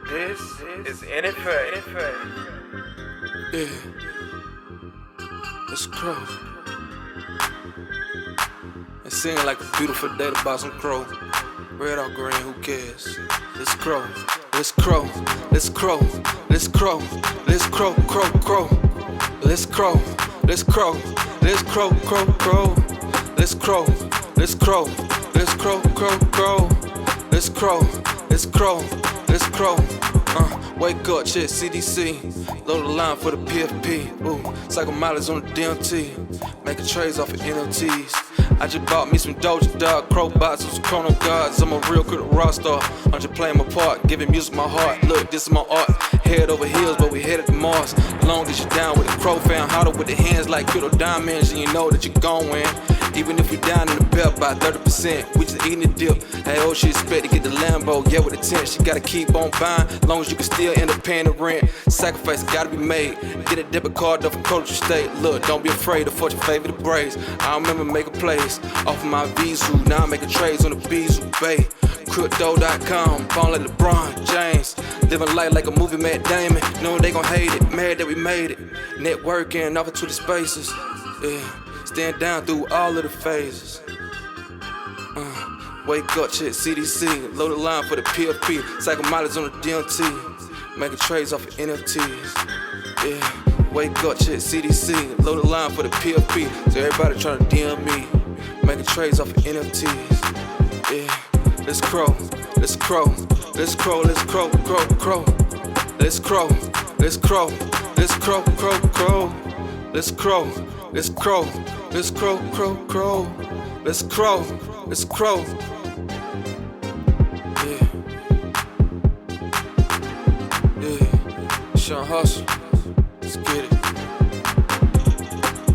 This is NFL. Yeah, it's crow. It seemed like a beautiful day to buy some crow. Red or green, who cares? Let's crow. Let's crow. Let's crow. Let's crow. Let's crow. Crow. Crow. Let's crow. Let's crow. Let's crow. Crow. Crow. Let's crow. Let's crow. Let's crow. Crow. Crow. Let's crow. Let's crow. Let's crow. Wake up, check CDC. Load the line for the PFP. Ooh, cycle mileage on the DMT. Making trades off of NLTs. I just bought me some Doja Dog, Crow bots with some Chrono Gods. I'm a real good rock star. I'm just playing my part, giving music my heart. Look, this is my art. Head over heels, but we headed to Mars. Long as you're down with the crow fam, hotter with the hands like crypto diamonds, and you know that you're gon' win. Even if you're down in the belt by 30%, we just eating the dip. Hey, oh, she expect to get the Lambo, yeah, with a tent. She gotta keep on buying, long as you can still end up paying the rent. Sacrifice gotta be made. Get a debit card up from culture state. Look, don't be afraid to forge your favorite braids. I remember making plays off of my Visu. Now I'm making trades on the Bizu Bay. Crypto.com, phone like LeBron James. Living life like a movie, Matt Damon. Know they gon' hate it, mad that we made it. Networking off into the spaces. Yeah. Stand down through all of the phases. Wake up, check CDC. Load the line for the PFP. Cycle mileage on the DMT. Making trades off of NFTs. Yeah. Wake up, check CDC. Load the line for the PFP. So everybody trying to DM me. Making trades off of NFTs. Yeah. Let's crow. Let's crow. Let's crow. Let's crow. Crow. Crow. Let's crow. Let's crow. Let's crow. Crow. Crow. Let's crow. Let's crow. Let's crow. Crow. Crow. Let's crow. Let's crow. Yeah. Yeah. Sean Hustle. Let's get it.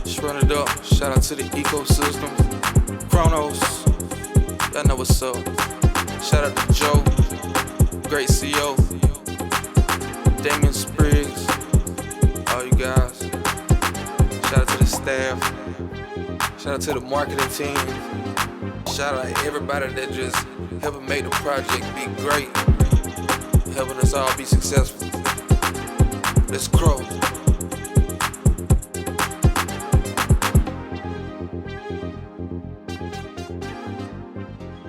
Just run it up. Shout out to the ecosystem. Chronos. Y'all know what's up. Shout out to Joe. Great CEO. Damien Spriggs. All you guys. Shout out to the staff. Shout out to the marketing team. Shout out to everybody that just helping make the project be great. Helping us all be successful. Let's crow.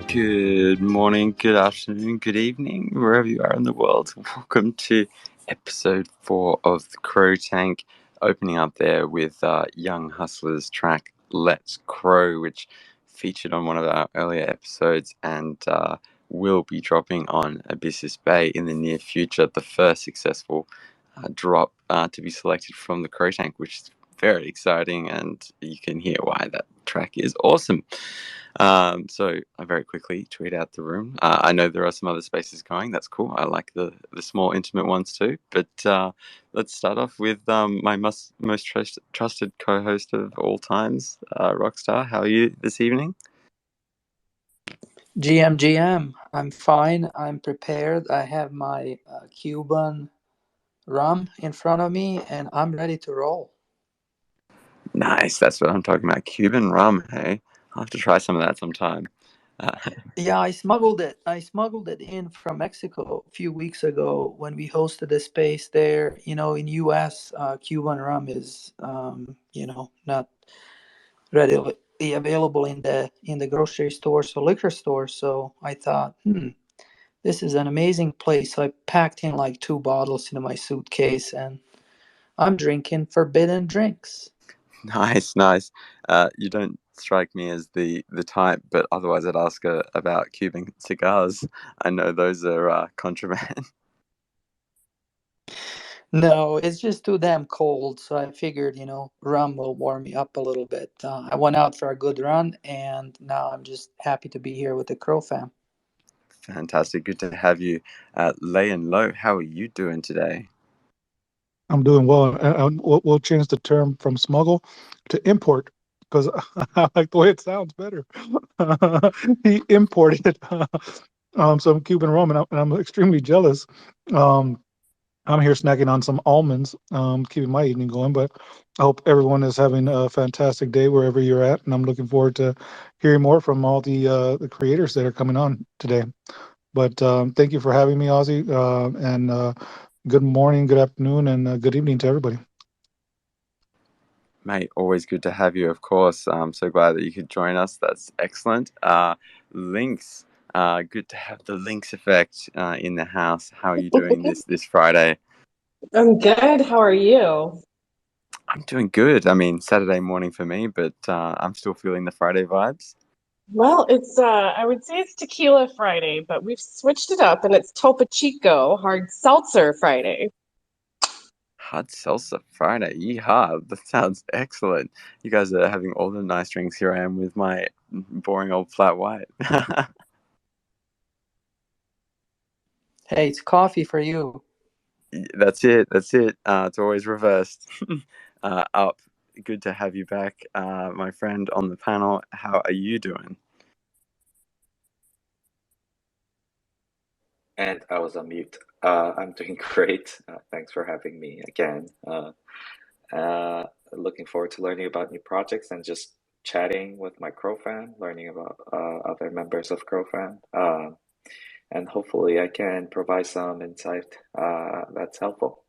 Good morning, good afternoon, good evening, wherever you are in the world. Welcome to episode 4 of the CRO-Tank, opening up there with Young Hustler's track Let's Crow, which featured on one of our earlier episodes and will be dropping on Abyssus Bay in the near future, the first successful drop to be selected from the CRO-Tank, which is very exciting, and you can hear why that track is awesome. So I very quickly tweet out the room. I know there are some other spaces going. That's cool. I like the small intimate ones too. But let's start off with my most trusted co-host of all times, Rockstar. How are you this evening? GM, I'm fine. I'm prepared. I have my Cuban rum in front of me, and I'm ready to roll. Nice. That's what I'm talking about. Cuban rum. Hey, I'll have to try some of that sometime. Yeah, I smuggled it. I smuggled it in from Mexico a few weeks ago when we hosted a space there. You know, in U.S., Cuban rum is, not readily available in the grocery stores or liquor stores. So I thought, this is an amazing place. So I packed in like 2 bottles into my suitcase, and I'm drinking forbidden drinks. Nice. You don't strike me as the type, but otherwise I'd ask about Cuban cigars. I know those are contraband. No, it's just too damn cold. So I figured, rum will warm me up a little bit. I went out for a good run, and now I'm just happy to be here with the Crow fam. Fantastic. Good to have you. Lay and Low, how are you doing today? I'm doing well. We'll change the term from smuggle to import because I like the way it sounds better. He imported some Cuban rum, and I'm extremely jealous. I'm here snacking on some almonds, keeping my evening going. But I hope everyone is having a fantastic day wherever you're at, and I'm looking forward to hearing more from all the creators that are coming on today. But thank you for having me, Ozzy. And good morning, good afternoon, and good evening to everybody. Mate, always good to have you, of course. I'm so glad that you could join us. That's excellent. Lynx, good to have the Lynx effect in the house. How are you doing this Friday? I'm good. How are you? I'm doing good. I mean, Saturday morning for me, but I'm still feeling the Friday vibes. Well, it's I would say it's Tequila Friday, but we've switched it up and it's Topo Chico Hard Seltzer Friday. Hard salsa Friday. Yeehaw. That sounds excellent. You guys are having all the nice drinks. Here I am with my boring old flat white. Hey, it's coffee for you. That's it. That's it. It's always reversed. Up. Good to have you back, my friend on the panel. How are you doing? And I was on mute. I'm doing great. Thanks for having me again. Looking forward to learning about new projects and just chatting with my Crow fan, learning about other members of Crow fan. And hopefully I can provide some insight that's helpful.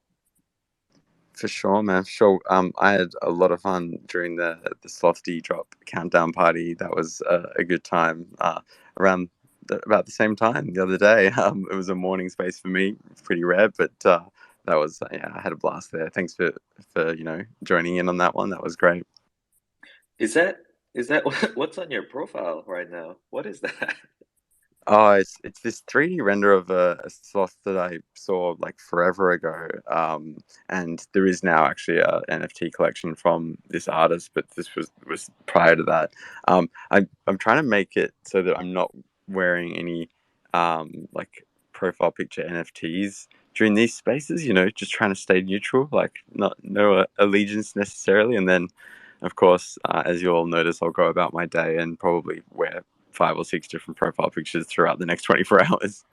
For sure, man. For sure. I had a lot of fun during the Slothy drop countdown party. That was a good time. Around about the same time the other day. It was a morning space for me, pretty rare, but that was yeah. I had a blast there. Thanks for joining in on that one. That was great. Is that what's on your profile right now? What is that? Oh, it's this 3D render of a sloth that I saw like forever ago, and there is now actually a NFT collection from this artist, but this was prior to that. I'm trying to make it so that I'm not wearing any like profile picture NFTs during these spaces. Just trying to stay neutral, like not no allegiance necessarily, and then. Of course, as you all notice, I'll go about my day and probably wear 5 or 6 different profile pictures throughout the next 24 hours.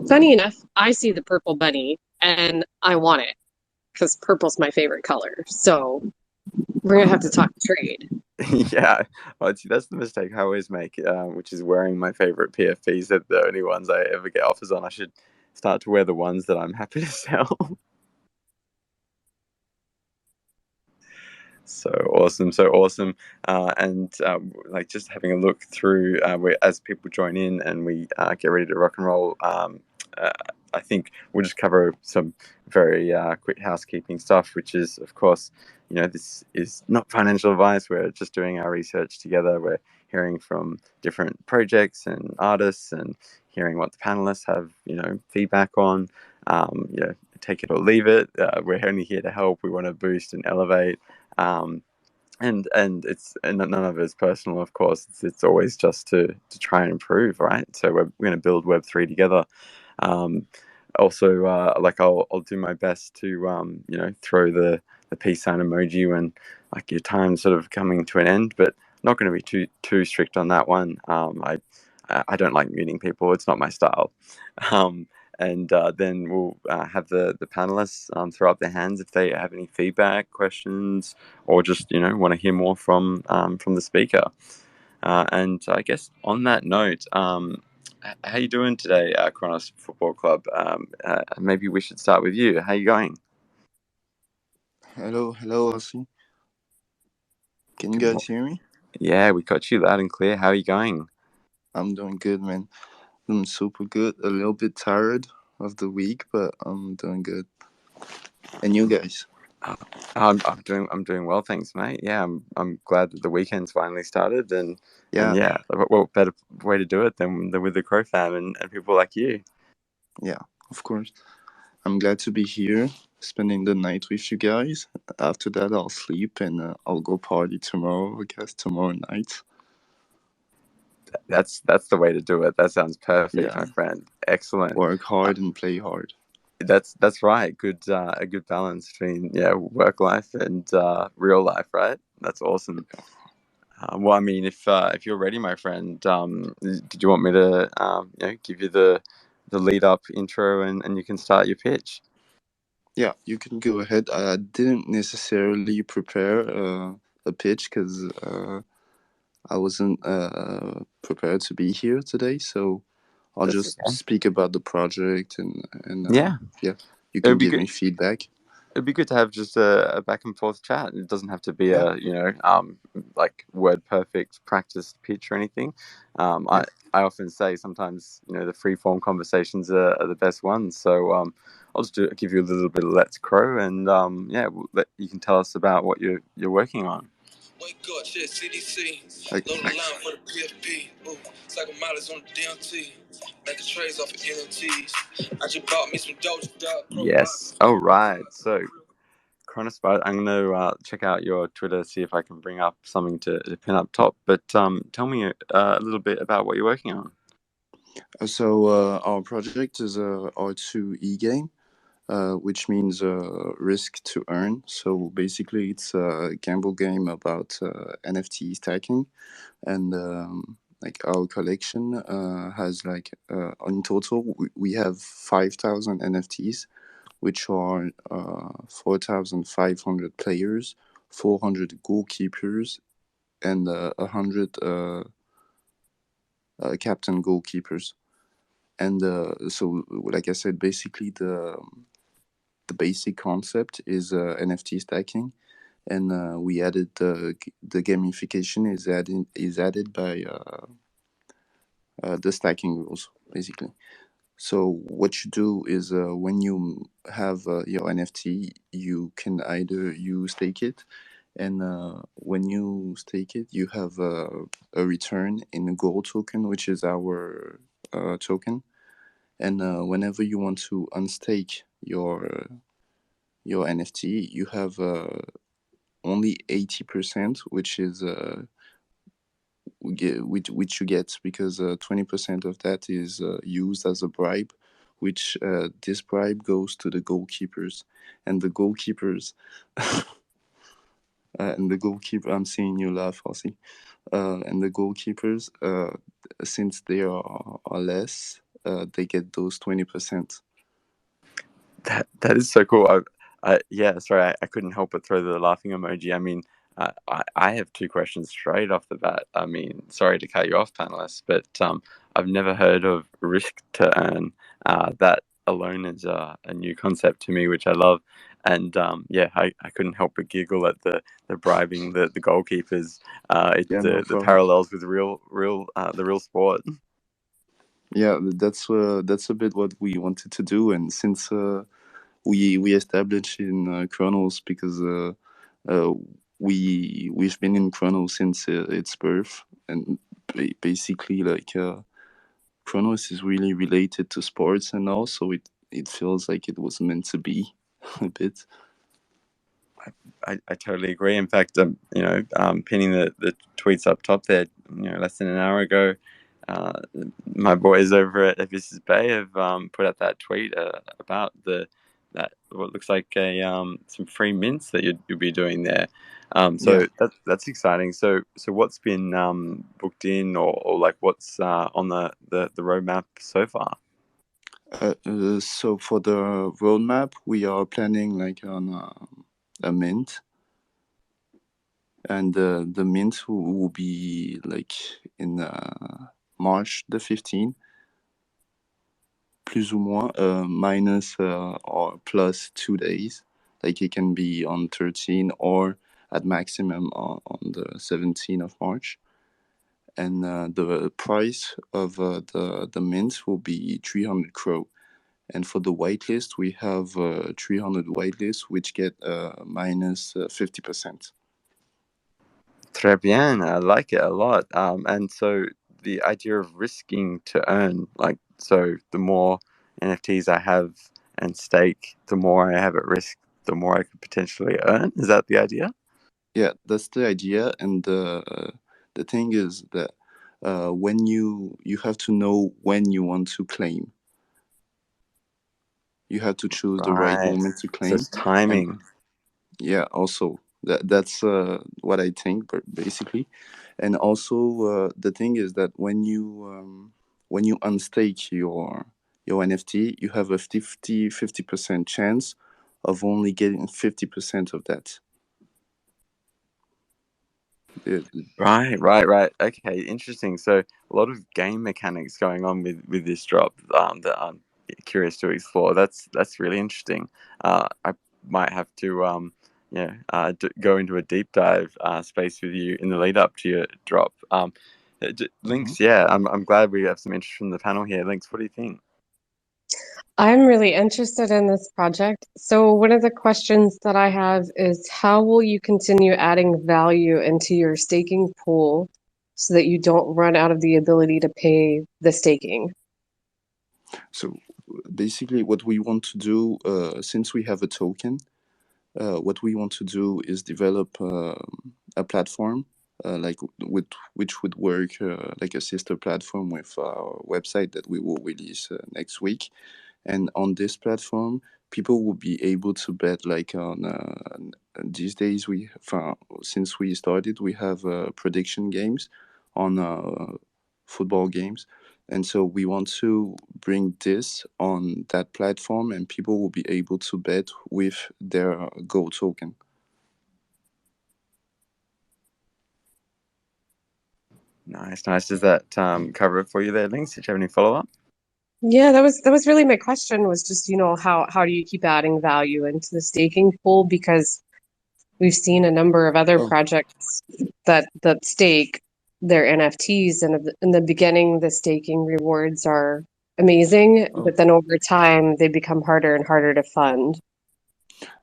Funny enough, I see the purple bunny and I want it because purple's my favorite color. So we're gonna have to talk trade. Yeah, well, see, that's the mistake I always make, which is wearing my favorite PFPs. They're the only ones I ever get offers on. I should start to wear the ones that I'm happy to sell. So awesome, so awesome. And like just having a look through as people join in and we get ready to rock and roll. Uh, I think we'll just cover some very quick housekeeping stuff, which is, of course, this is not financial advice. We're just doing our research together. We're hearing from different projects and artists and hearing what the panelists have, feedback on. Take it or leave it. We're only here to help. We want to boost and elevate. Um, and none of it's personal, of course. It's always just to try and improve, right? So we're going to build Web3 together. Also, like I'll do my best to throw the peace sign emoji when like your time's sort of coming to an end, but not going to be too strict on that one. I don't like muting people. It's not my style. And then we'll have the panelists throw up their hands if they have any feedback, questions, or just want to hear more from the speaker. And I guess on that note, how you doing today, Kronos Football Club? Maybe we should start with you. How you going? Hello, Ozzy. Can you Good guys hear me? Yeah, we got you loud and clear. How are you going? I'm doing good, man. I'm super good. A little bit tired of the week, but I'm doing good. And you guys? I'm doing well, thanks, mate. Yeah, I'm glad that the weekend's finally started, and yeah, what better way to do it than with the Crow fam and people like you. Yeah, of course. I'm glad to be here, spending the night with you guys. After that, I'll sleep and I'll go party tomorrow. I guess tomorrow night. That's the way to do it. That sounds perfect, Yeah. my friend. Excellent. Work hard and play hard. That's right. Good a good balance between work life and real life, right? That's awesome. Well, I mean, if you're ready, my friend, did you want me to give you the lead up intro and you can start your pitch? Yeah, you can go ahead. I didn't necessarily prepare a pitch because I wasn't prepared to be here today, so I'll That's just okay. speak about the project and Yeah, yeah, you it can would be give good. me feedback. It'd be good to have just a back and forth chat. It doesn't have to be Yeah, a like word perfect practice pitch or anything. yeah. I often say sometimes the free form conversations are the best ones. So I'll just give you a little bit of Let's Crow, and you can tell us about what you're working on. Wake up, shit, CDC. Like, Load the line for the PFP. Ooh, cycle mileage on the DMT. Making trades off of NFTs. I just bought me some Doja Dog. Yes. All right. So, Chronospot, I'm going to check out your Twitter, see if I can bring up something to pin up top. But tell me a little bit about what you're working on. so our project is a R2E game, which means risk to earn. So basically, it's a gamble game about NFT stacking, and like our collection has like in total we have 5,000 NFTs, which are 4,500 players, 400 goalkeepers, and 100 captain goalkeepers. And so, like I said, basically the basic concept is NFT stacking, and we added the gamification is added by the stacking rules, basically. So what you do is when you have your NFT, you can either you stake it, and when you stake it, you have a return in a gold token, which is our token. And whenever you want to unstake your NFT, you have only 80%, which is which you get because 20% of that is used as a bribe, which this bribe goes to the goalkeepers, and the goalkeepers and the goalkeeper. I'm seeing you laugh, Aussie. And the goalkeepers, since they are less, they get those 20%. That is so cool. Yeah, sorry, I couldn't help but throw the laughing emoji. I mean, I have two questions straight off the bat. I mean, sorry to cut you off, panelists, but I've never heard of risk to earn. That alone is a new concept to me, which I love. And I couldn't help but giggle at the bribing the goalkeepers. Yeah, no The problem. parallels with the real sport. Yeah, that's a bit what we wanted to do, and since we established in Chronos because uh, we've been in Chronos since its birth, and basically like Chronos is really related to sports, and also it feels like it was meant to be a bit. I totally agree. In fact, pinning the tweets up top there, less than an hour ago, my boys over at Abyssus Bay have put out that tweet about that what looks like a some free mints that you'll be doing there. Yeah. That's exciting. So what's been booked in or like what's on the roadmap so far? So for the roadmap, we are planning like on a mint, and the mint will be like in March the 15th, plus ou moins, minus or plus 2 days. Like it can be on 13 or at maximum on the 17th of March. And the price of the mint will be 300 crow. And for the whitelist, we have 300 whitelist, which get minus 50%. Très bien. I like it a lot. And so the idea of risking to earn, like, so the more NFTs I have and stake, the more I have at risk, the more I could potentially earn. Is that the idea? Yeah, that's the idea. And the thing is that when you have to know when you want to claim. You have to choose the right Right. moment to So claim. it's And timing. yeah, also that's what I think, but basically. And also the thing is that when you unstake your NFT, you have a 50% chance of only getting 50% of that. Right. Okay, interesting. So a lot of game mechanics going on with this drop that I'm curious to explore. That's really interesting. I might have to go into a deep dive space with you in the lead up to your drop. Links, yeah, I'm glad we have some interest from the panel here. Links, what do you think? I'm really interested in this project. So one of the questions that I have is how will you continue adding value into your staking pool so that you don't run out of the ability to pay the staking? So basically, what we want to do, since we have a token, what we want to do is develop a platform which would work like a sister platform with our website that we will release next week. And on this platform, people will be able to bet like on these days since we started, we have prediction games on football games. And so we want to bring this on that platform, and people will be able to bet with their Go token. Nice. Does that cover it for you there, Links? Did you have any follow up? Yeah, that was really my question, was just, how do you keep adding value into the staking pool? Because we've seen a number of other Oh, projects that stake their NFTs, and in the beginning, the staking rewards are amazing, oh. but then over time, they become harder and harder to fund.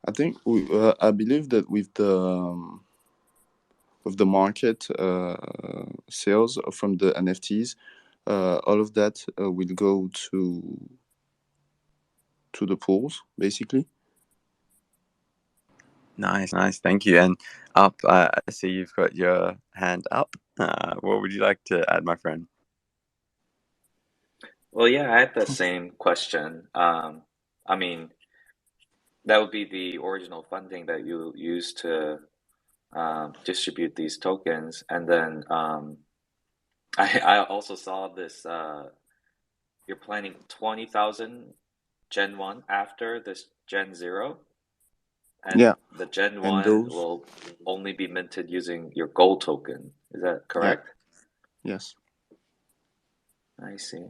I think I believe that with the market sales from the NFTs, all of that will go to the pools, basically. Nice. Thank you. And up, I see you've got your hand up. What would you like to add, my friend? Well, yeah, I had the same question. I mean, that would be the original funding that you use to distribute these tokens, and then I also saw this. You're planning 20,000 Gen 1 after this Gen 0, and Yeah, the Gen and 1 those, will only be minted using your gold token. Is that yeah, correct? yes. I see.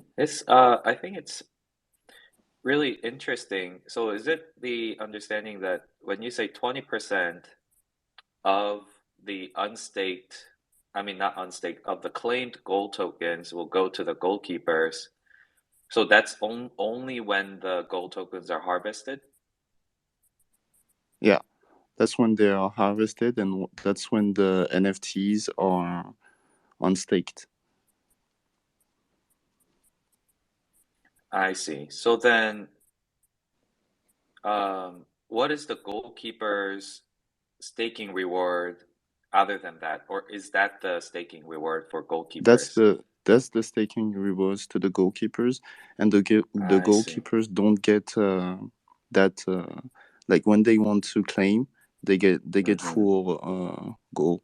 I think it's really interesting. So is it the understanding that when you say 20% of the unstaked, I mean not unstaked, of the claimed gold tokens will go to the goalkeepers? So that's only when the gold tokens are harvested? Yeah, that's when they are harvested, and that's when the NFTs are unstaked. I see. So then, what is the goalkeeper's staking reward other than that? Or is that the staking reward for goalkeepers? That's the staking rewards to the goalkeepers, and the I see. goalkeepers don't get that like when they want to claim, they get Mm-hmm. full goal.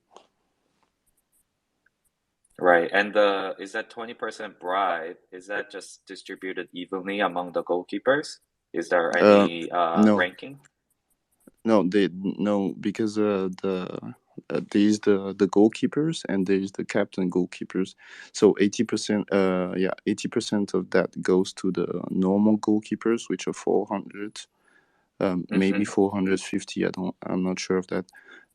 Right. And is that 20% bribe, is that just distributed evenly among the goalkeepers? Is there Uh, any no, ranking? no, because there's the goalkeepers and there's the captain goalkeepers. So 80%, 80% of that goes to the normal goalkeepers, which are 400, maybe Mm-hmm. 450. I'm not sure of that.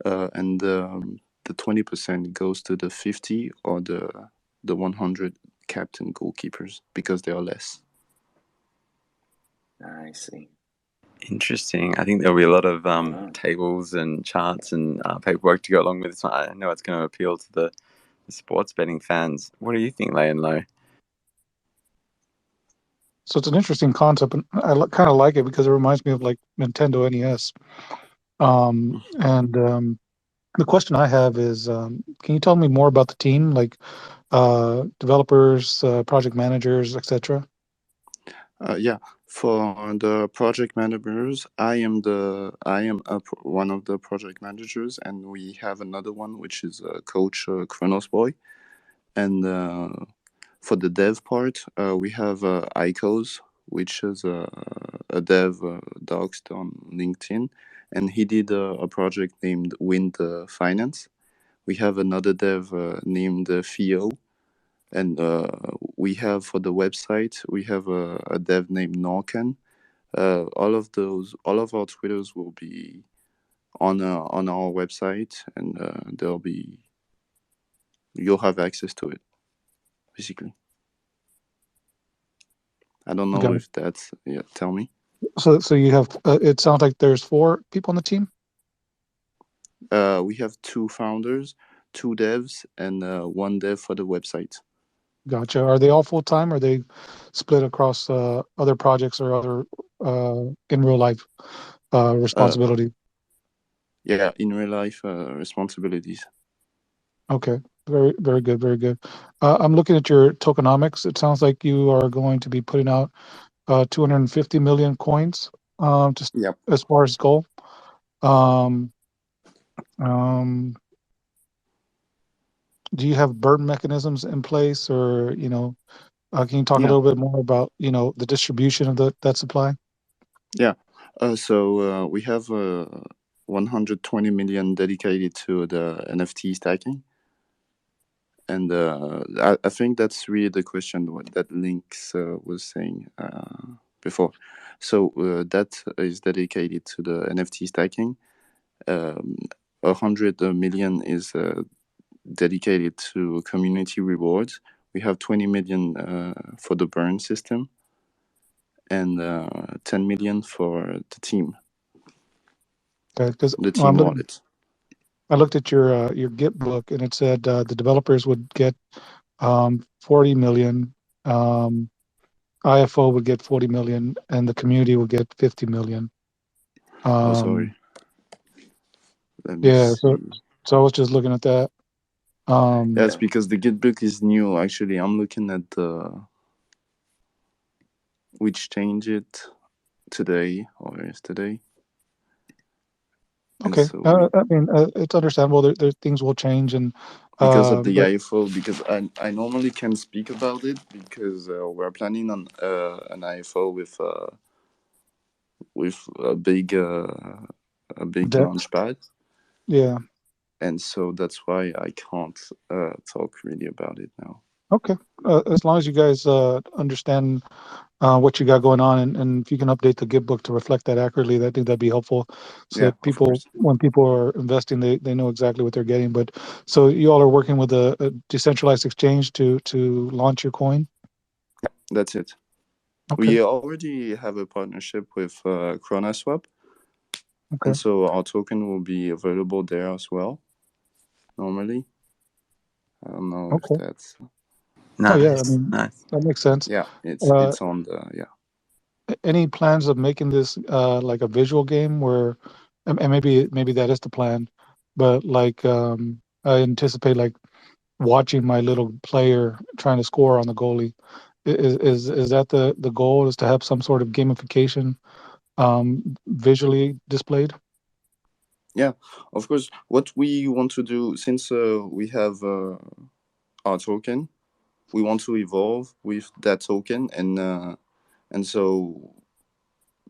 And the 20% goes to the 50 or the 100 captain goalkeepers because they are less. I see. Interesting. I think there'll be a lot of Wow. tables and charts and paperwork to go along with this one. I know it's going to appeal to the sports betting fans. What do you think, Lay and Low? So it's an interesting concept, and I kind of like it because it reminds me of like Nintendo NES. And the question I have is, can you tell me more about the team, like developers, project managers, etc.? Yeah, for the project managers, one of the project managers, and we have another one which is Coach Kronos Boy. And for the dev part, we have Icos, which is a dev doxed on LinkedIn, and he did a project named Wind Finance, We have another dev named Theo, and we have for the website we have a dev named Norcan. All of our Twitters will be on our website, and you'll have access to it, basically. I don't know Got it. if that's yeah. Tell me. So you have. It sounds like there's 4 people on the team. We have 2 founders, 2 devs, and 1 dev for the website. Gotcha. Are they all full time? Or are they split across other projects or other in real life responsibility? Yeah, in real life responsibilities. Okay. Very, very good. Very good. I'm looking at your tokenomics. It sounds like you are going to be putting out 250 million coins, just Yep. as far as goal. Um, um, do you have burn mechanisms in place, or can you talk a Yeah. little bit more about the distribution of that supply? Yeah. So we have 120 million dedicated to the NFT stacking. And I think that's really the question that Lynx was saying before. So that is dedicated to the NFT stacking. 100 million is dedicated to community rewards. We have 20 million for the burn system, and 10 million for the team, Okay, because the team wallets. I looked at your Git book, and it said the developers would get 40 million, IFO would get 40 million, and the community would get 50 million. Oh, sorry. Um, Let me yeah, see. so I was just looking at that. That's because the Git book is new. Actually, I'm looking at which changed it today or yesterday. And Okay, so I mean it's understandable. There things will change, and because of the but IFO, because I normally can't speak about it because we're planning on an IFO with a big Dex, launch pad, yeah. and so that's why I can't talk really about it now. Okay, as long as you guys understand what you got going on, and if you can update the Git book to reflect that accurately, I think that'd be helpful, so Yeah, that of people, course. when people are investing, they know exactly what they're getting. But so you all are working with a decentralized exchange to launch your coin. That's it. Okay, We already have a partnership with ChronaSwap, okay, and so our token will be available there as well. Normally, I don't know if okay. that's Oh yeah, I Nice, mean nice. that makes sense. yeah. Uh, It's on the yeah. any plans of making this like a visual game where, and maybe that is the plan, but like I anticipate like watching my little player trying to score on the goalie. Is that the goal, is to have some sort of gamification visually displayed? Yeah, of course. What we want to do, since we have our token, we want to evolve with that token, and so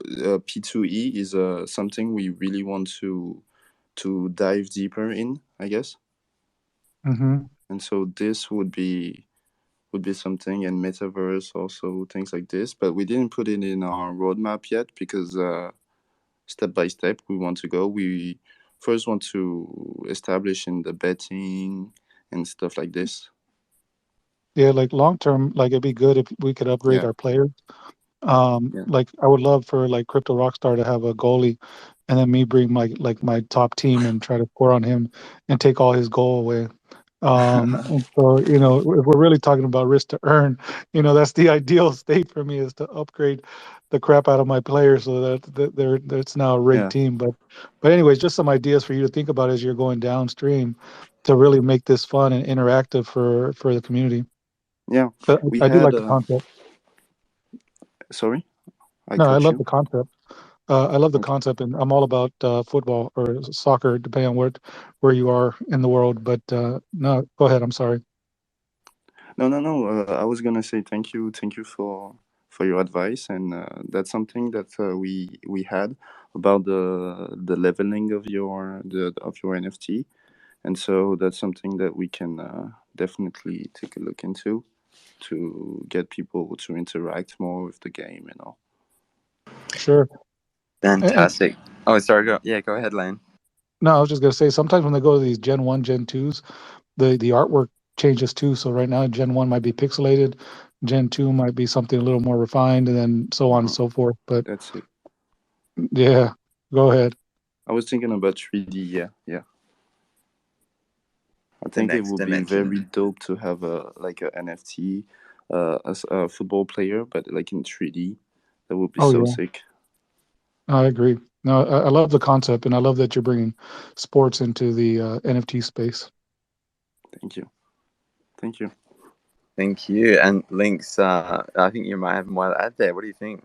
P2E is something we really want to dive deeper in, I guess. Mm-hmm. And so this would be something, and metaverse also, things like this. But we didn't put it in our roadmap yet because step by step we want to go. We first want to establish in the betting and stuff like this. Yeah, like long term, like it'd be good if we could upgrade Yeah, our players. yeah, Like I would love for like Crypto Rockstar to have a goalie, and then me bring my top team and try to score on him and take all his goal away. And so if we're really talking about risk to earn, that's the ideal state for me, is to upgrade the crap out of my players so that's now a rigged yeah, team. But anyways, just some ideas for you to think about as you're going downstream to really make this fun and interactive for the community. yeah. But We I do had like the concept. sorry, I No, I cut love you. the concept. I love the Okay. concept, and I'm all about football or soccer, depending on where you are in the world. But no, go ahead. I'm sorry. No, no, no. I was gonna say thank you for your advice, and that's something that we had about the leveling of your NFT. And so that's something that we can definitely take a look into to get people to interact more with the game and all. Sure. Fantastic. Oh, sorry. Go ahead, Lane. No, I was just gonna say sometimes when they go to these Gen 1, Gen 2s, the artwork changes too. So right now Gen 1 might be pixelated, Gen 2 might be something a little more refined, and then so on and so forth. But That's it. yeah, go ahead. I was thinking about 3D. Yeah. I think it would be very dope to have a NFT as a football player, but like in 3D. That would be so sick. I agree. No, I love the concept, and I love that you're bringing sports into the NFT space. Thank you. Thank you. Thank you. And Lynx, I think you might have more to add there. What do you think?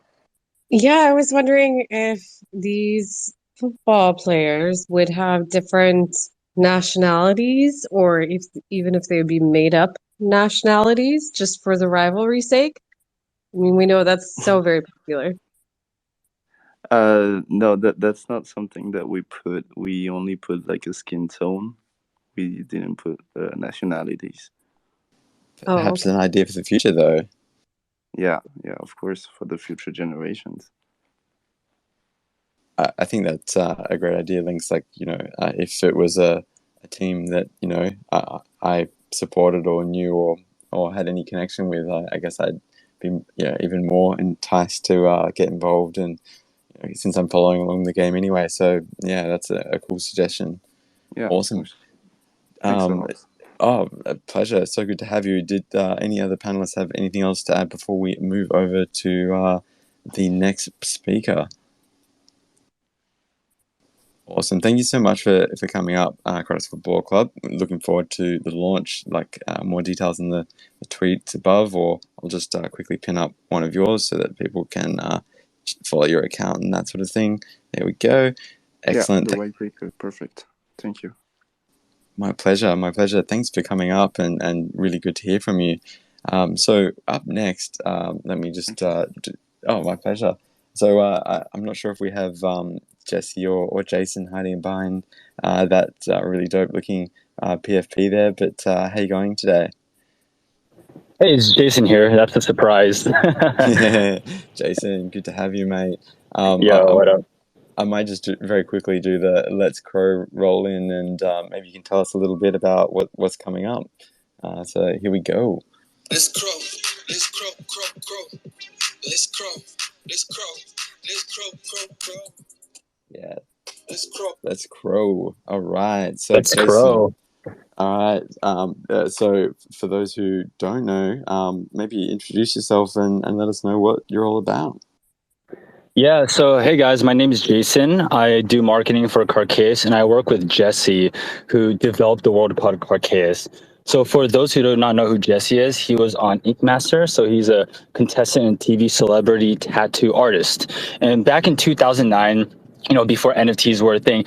Yeah, I was wondering if these football players would have different nationalities, or if even if they would be made up nationalities just for the rivalry's sake. I mean, we know that's so very popular. No, that's not something that we put. We only put like a skin tone. We didn't put nationalities. Perhaps an idea for the future, though. Yeah, of course, for the future generations. I think that's a great idea, Lynx. Like, if it was a team that, I supported or knew or had any connection with, I guess I'd be even more enticed to get involved, and since I'm following along the game anyway. So yeah, that's a cool suggestion. Yeah, awesome. Thanks a lot. Oh, a pleasure. So good to have you. Did any other panelists have anything else to add before we move over to the next speaker? Awesome. Thank you so much for coming up, Cross Football Club. Looking forward to the launch. More details in the tweets above, or I'll just quickly pin up one of yours so that people can follow your account and that sort of thing. There we go. Excellent. Yeah, the white paper. Perfect. Thank you. My pleasure. Thanks for coming up, and really good to hear from you. So up next, let me just... my pleasure. So I'm not sure if we have Jesse or Jason hiding behind that really dope-looking PFP there, but how are you going today? Hey, it's Jason here. That's a surprise. Yeah, Jason, good to have you, mate. What up? I might just very quickly do the Let's Crow roll in, and maybe you can tell us a little bit about what's coming up. So here we go. Let's crow, let's crow, crow, crow. Let's crow, let's crow, let's crow. Yeah. Let's crow. All right. So Let's Jason, crow. All right. So for those who don't know, maybe introduce yourself and let us know what you're all about. Yeah, so hey guys, my name is Jason. I do marketing for Carcass, and I work with Jesse, who developed the world called Carcass. So for those who do not know who Jesse is, he was on Ink Master, so he's a contestant and TV celebrity tattoo artist. And back in 2009, before NFTs were a thing,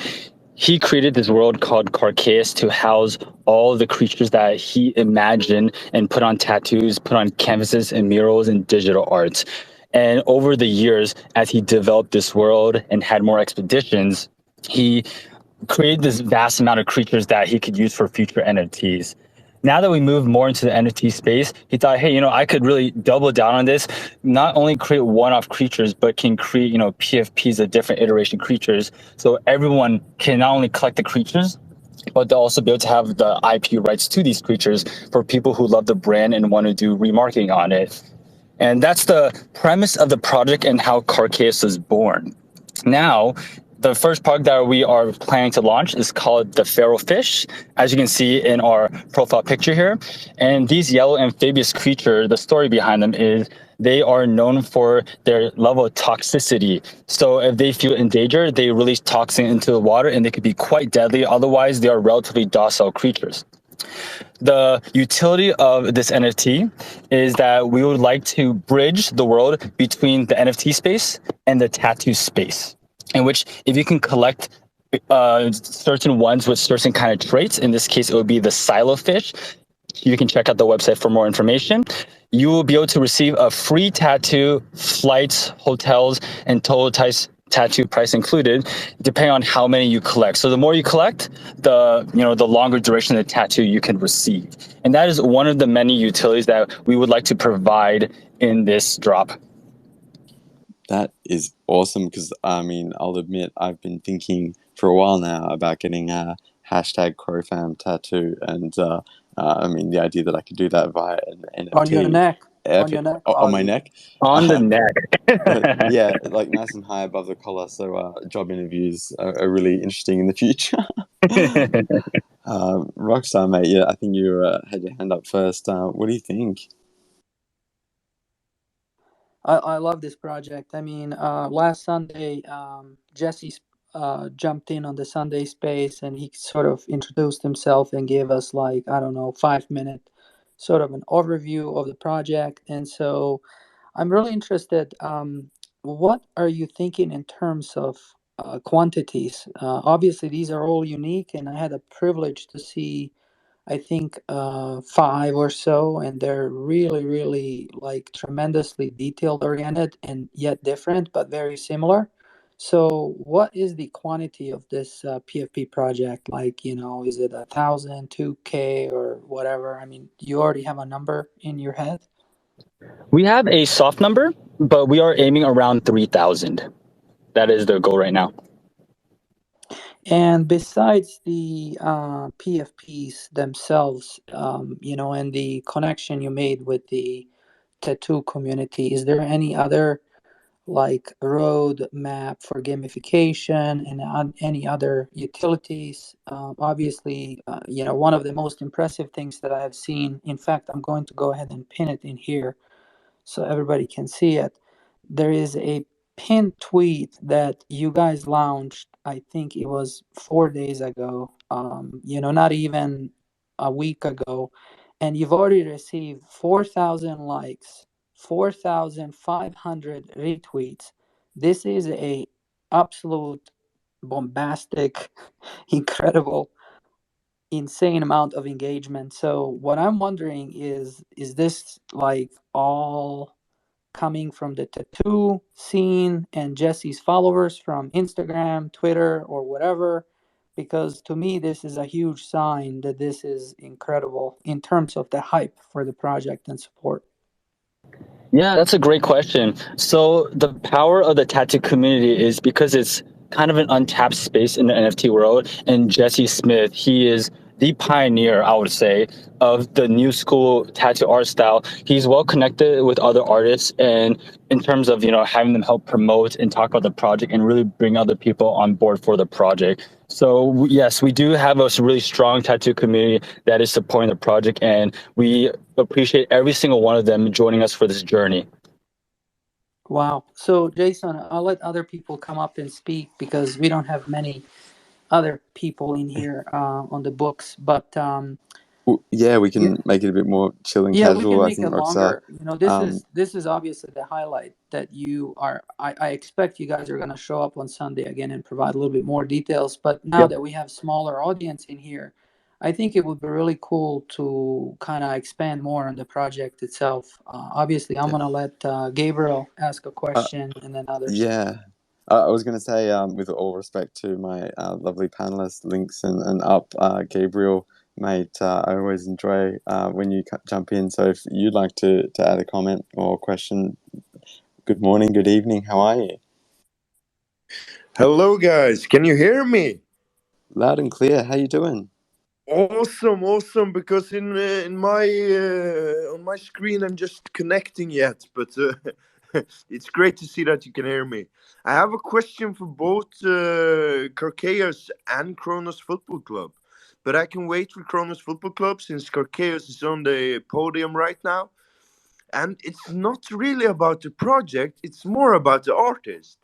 he created this world called Carcass to house all the creatures that he imagined and put on tattoos, put on canvases and murals and digital arts. And over the years, as he developed this world and had more expeditions, he created this vast amount of creatures that he could use for future NFTs. Now that we move more into the NFT space, he thought, hey, I could really double down on this, not only create one-off creatures, but can create, PFPs of different iteration creatures. So everyone can not only collect the creatures, but they'll also be able to have the IP rights to these creatures for people who love the brand and want to do remarketing on it. And that's the premise of the project and how Carcass was born. Now, the first product that we are planning to launch is called the Feral Fish, as you can see in our profile picture here. And these yellow amphibious creatures, the story behind them is they are known for their level of toxicity. So if they feel endangered, they release toxin into the water and they could be quite deadly. Otherwise, they are relatively docile creatures. The utility of this NFT is that we would like to bridge the world between the NFT space and the tattoo space, in which if you can collect certain ones with certain kind of traits, in this case, it would be the silo fish. You can check out the website for more information. You will be able to receive a free tattoo, flights, hotels, and total tattoo price included, depending on how many you collect. So the more you collect, the longer duration of the tattoo you can receive. And that is one of the many utilities that we would like to provide in this drop. That is awesome because, I mean, I'll admit I've been thinking for a while now about getting a hashtag CRO-Fam tattoo. And, I mean, the idea that I could do that via an NFT. On your neck. On your Epic. neck. On my neck? On the neck. Yeah, like nice and high above the collar. So job interviews are really interesting in the future. Rockstar, mate, yeah, I think you had your hand up first. What do you think? I love this project. I mean, last Sunday, Jesse jumped in on the Sunday space and he sort of introduced himself and gave us, like, I don't know, 5 minute sort of an overview of the project. And so I'm really interested. What are you thinking in terms of quantities? Obviously, these are all unique, and I had a privilege to see, I think, 5 or so, and they're really, really like tremendously detailed oriented and yet different, but very similar. So, what is the quantity of this PFP project? Like, is it 1,000, 2K, or whatever? I mean, you already have a number in your head? We have a soft number, but we are aiming around 3,000. That is the goal right now. And besides the PFPs themselves, and the connection you made with the tattoo community, is there any other like road map for gamification and any other utilities? Obviously, one of the most impressive things that I have seen, in fact, I'm going to go ahead and pin it in here so everybody can see it. There is a pinned tweet that you guys launched, I think it was 4 days ago, not even a week ago, and you've already received 4,000 likes, 4,500 retweets. This is a absolute bombastic, incredible, insane amount of engagement. So what I'm wondering is this like all coming from the tattoo scene and Jesse's followers from Instagram, Twitter, or whatever? Because to me, this is a huge sign that this is incredible in terms of the hype for the project and support. Yeah, that's a great question. So the power of the tattoo community is because it's kind of an untapped space in the NFT world. And Jesse Smith, he is the pioneer, I would say, of the new school tattoo art style. He's well connected with other artists, and in terms of having them help promote and talk about the project and really bring other people on board for the project. So yes, we do have a really strong tattoo community that is supporting the project, and we appreciate every single one of them joining us for this journey. Wow. So Jason, I'll let other people come up and speak because we don't have many other people in here on the books, but Yeah, we can make it a bit more chill and yeah, we casual. can I make think it Rockstar. longer. This is obviously the highlight that you are. I expect you guys are going to show up on Sunday again and provide a little bit more details. But now that we have smaller audience in here, I think it would be really cool to kind of expand more on the project itself. Obviously, I'm going to let Gabriel ask a question and then others. Yeah. I was going to say, with all respect to my lovely panelists, Links and Up, Gabriel, mate, I always enjoy when you jump in. So if you'd like to add a comment or question, good morning, good evening, how are you? Hello, guys. Can you hear me? Loud and clear. How you doing? Awesome. Because in my on my screen I'm just connecting yet, but it's great to see that you can hear me. I have a question for both Carcaeus and Kronos Football Club, but I can wait for Kronos Football Club since Carcaeus is on the podium right now. And it's not really about the project; it's more about the artist.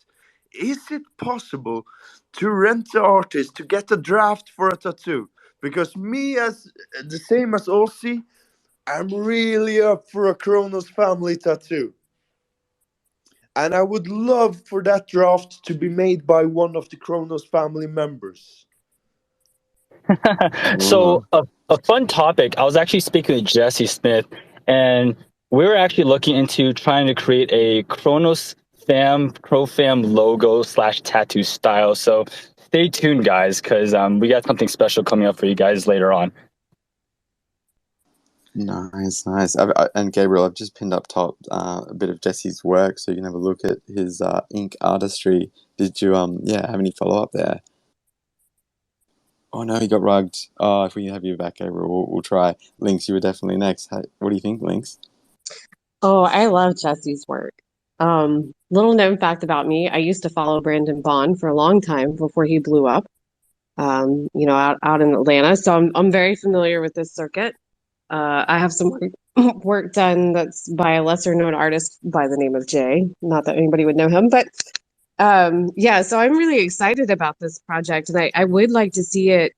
Is it possible to rent the artist to get a draft for a tattoo? Because me, as the same as Aussie, I'm really up for a Kronos family tattoo. And I would love for that draft to be made by one of the Kronos family members. So a fun topic. I was actually speaking with Jesse Smith, and we were actually looking into trying to create a Kronos Crow Fam logo / tattoo style. So stay tuned, guys, because we got something special coming up for you guys later on. Nice, nice. And Gabriel, I've just pinned up top a bit of Jesse's work, so you can have a look at his ink artistry. Did you have any follow up there? Oh no, he got rugged. Oh, if we have you back, Gabriel, we'll try. Lynx, you were definitely next. What do you think, Lynx? Oh, I love Jesse's work. Little known fact about me, I used to follow Brandon Bond for a long time before he blew up, out in Atlanta. So I'm very familiar with this circuit. I have some work done that's by a lesser known artist by the name of Jay. Not that anybody would know him, but so I'm really excited about this project, and I would like to see it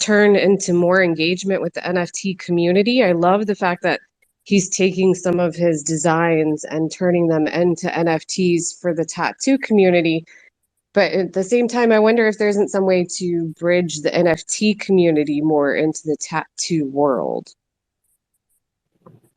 turn into more engagement with the NFT community. I love the fact that he's taking some of his designs and turning them into NFTs for the tattoo community. But at the same time, I wonder if there isn't some way to bridge the NFT community more into the tattoo world.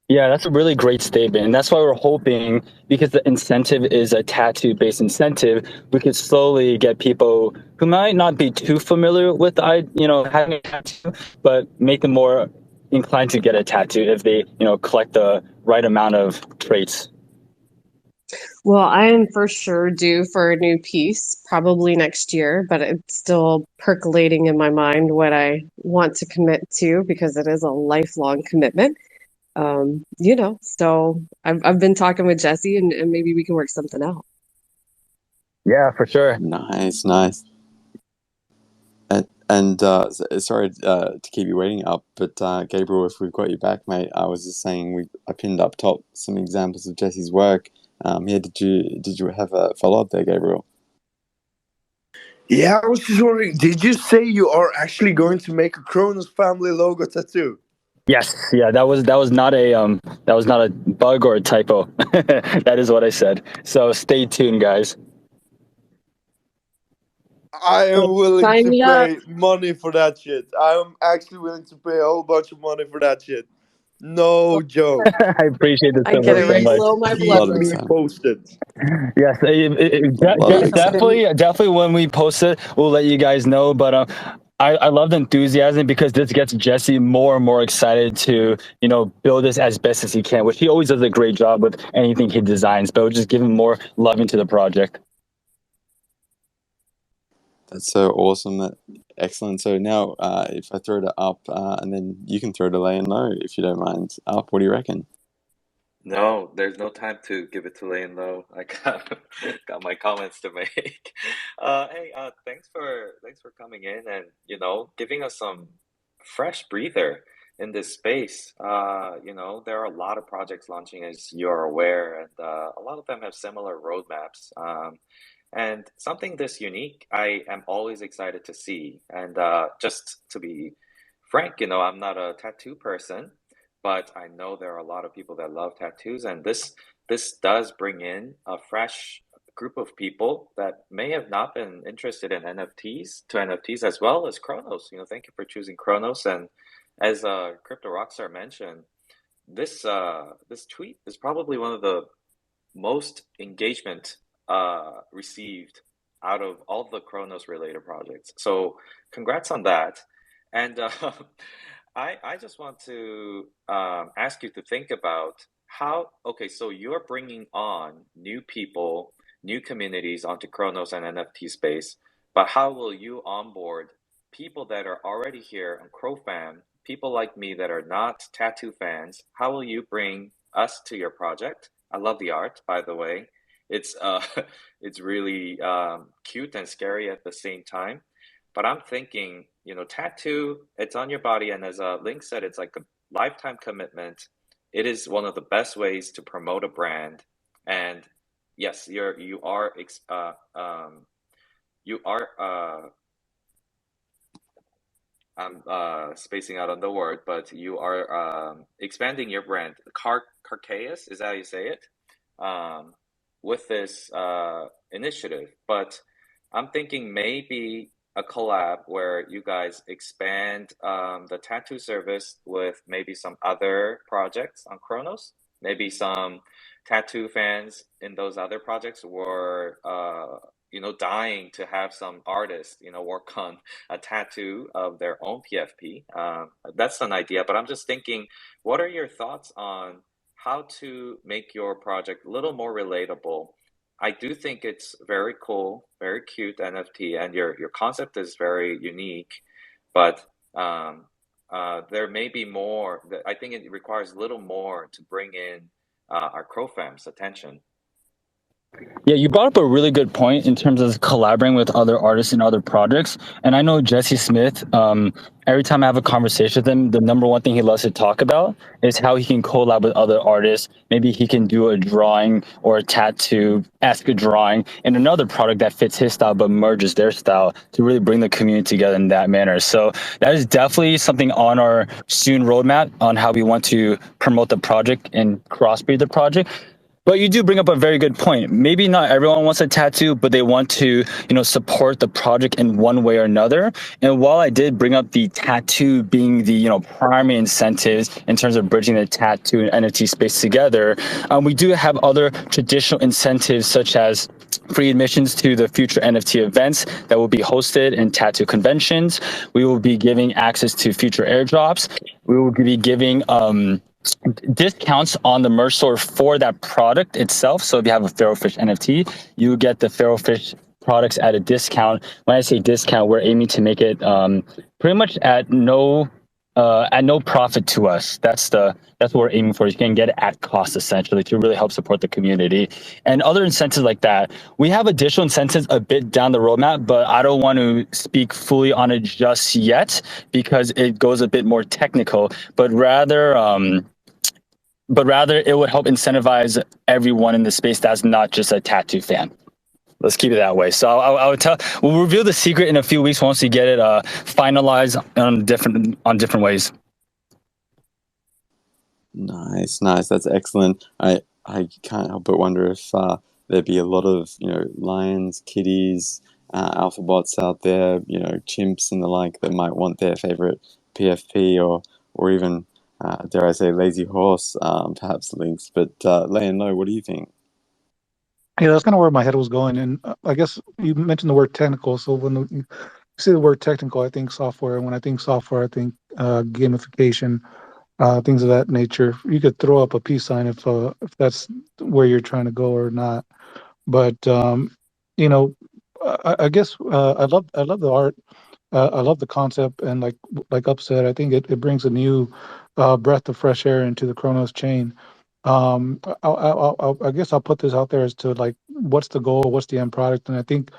Yeah, that's a really great statement. And that's why we're hoping, because the incentive is a tattoo-based incentive, we could slowly get people who might not be too familiar with, having a tattoo, but make them more inclined to get a tattoo if they, collect the right amount of traits. Well, I am for sure due for a new piece, probably next year, but it's still percolating in my mind what I want to commit to because it is a lifelong commitment. So I've been talking with Jesse and maybe we can work something out. Yeah, for sure. Nice, nice. And sorry to keep you waiting up, but Gabriel, if we've got you back, mate, I was just saying I pinned up top some examples of Jesse's work. Did you have a follow up there, Gabriel? Yeah, I was just wondering, did you say you are actually going to make a Cronus family logo tattoo? Yes, yeah, that was not a bug or a typo. That is what I said. So stay tuned, guys. I am willing Sign to me up. pay money for that shit. I am actually willing to pay a whole bunch of money for that shit. No joke. I appreciate this I get it so right much. below my Keep blood Love it, me Sam. posted. Yes, Love it, Sam. definitely. When we post it, we'll let you guys know. But I love the enthusiasm because this gets Jesse more and more excited to build this as best as he can, which he always does a great job with anything he designs. But we'll just give him more love into the project. That's so awesome. Excellent. So now, if I throw it up, and then you can throw it away and low if you don't mind. Up, what do you reckon? No, there's no time to give it to Lane though. I got my comments to make. Hey, thanks for coming in and giving us some fresh breather in this space. There are a lot of projects launching as you're aware, and a lot of them have similar roadmaps. And something this unique, I am always excited to see. And just to be frank, I'm not a tattoo person, but I know there are a lot of people that love tattoos, and this does bring in a fresh group of people that may have not been interested in NFTs as well as Chronos. Thank you for choosing Chronos. And as Crypto Rockstar mentioned, this tweet is probably one of the most engagement received out of all the Chronos related projects. So congrats on that. And I just want to ask you to think about okay, so you're bringing on new people, new communities onto Chronos and NFT space, but how will you onboard people that are already here on CroFam, people like me that are not tattoo fans? How will you bring us to your project? I love the art, by the way. It's it's really cute and scary at the same time. But I'm thinking, tattoo, it's on your body, and as Link said, it's like a lifetime commitment. It is one of the best ways to promote a brand. And yes, I'm spacing out on the word, but you are expanding your brand. Carcaeus, is that how you say it? With this initiative. But I'm thinking maybe a collab where you guys expand the tattoo service with maybe some other projects on Chronos, maybe some tattoo fans in those other projects were dying to have some artists work on a tattoo of their own PFP. That's an idea, but I'm just thinking, what are your thoughts on how to make your project a little more relatable? I do think it's very cool, very cute NFT, and your concept is very unique, but there may be more. I think it requires a little more to bring in our Crofam's attention. Yeah, you brought up a really good point in terms of collaborating with other artists and other projects. And I know Jesse Smith, every time I have a conversation with him, the number one thing he loves to talk about is how he can collab with other artists. Maybe he can do a drawing or a tattoo, ask a drawing, and another product that fits his style but merges their style to really bring the community together in that manner. So that is definitely something on our soon roadmap on how we want to promote the project and crossbreed the project. But you do bring up a very good point. Maybe not everyone wants a tattoo, but they want to, support the project in one way or another. And while I did bring up the tattoo being the, primary incentives in terms of bridging the tattoo and NFT space together, we do have other traditional incentives such as free admissions to the future NFT events that will be hosted in tattoo conventions. We will be giving access to future airdrops. We will be giving discounts on the merch store for that product itself. So if you have a Pharaohfish NFT, you get the Pharaohfish products at a discount. When I say discount, we're aiming to make it pretty much at no profit to us. That's what we're aiming for. You can get it at cost essentially to really help support the community. And other incentives like that. We have additional incentives a bit down the roadmap, but I don't want to speak fully on it just yet because it goes a bit more technical, but rather it would help incentivize everyone in the space that's not just a tattoo fan. Let's keep it that way. So I would we'll reveal the secret in a few weeks once we get it finalized on different ways. Nice. That's excellent. I can't help but wonder if there'd be a lot of lions, kitties, alphabots out there, chimps and the like that might want their favorite PFP or even dare I say lazy horse, perhaps links. But Leon, what do you think? Yeah, that's kind of where my head was going. And I guess you mentioned the word technical. So when you say the word technical, I think software. When I think software, I think gamification, things of that nature. You could throw up a peace sign if that's where you're trying to go or not. But I guess I love the art. I love the concept, and like Up said, I think it brings a new breath of fresh air into the Chronos chain. I guess I'll put this out there as to like what's the goal, what's the end product, and I think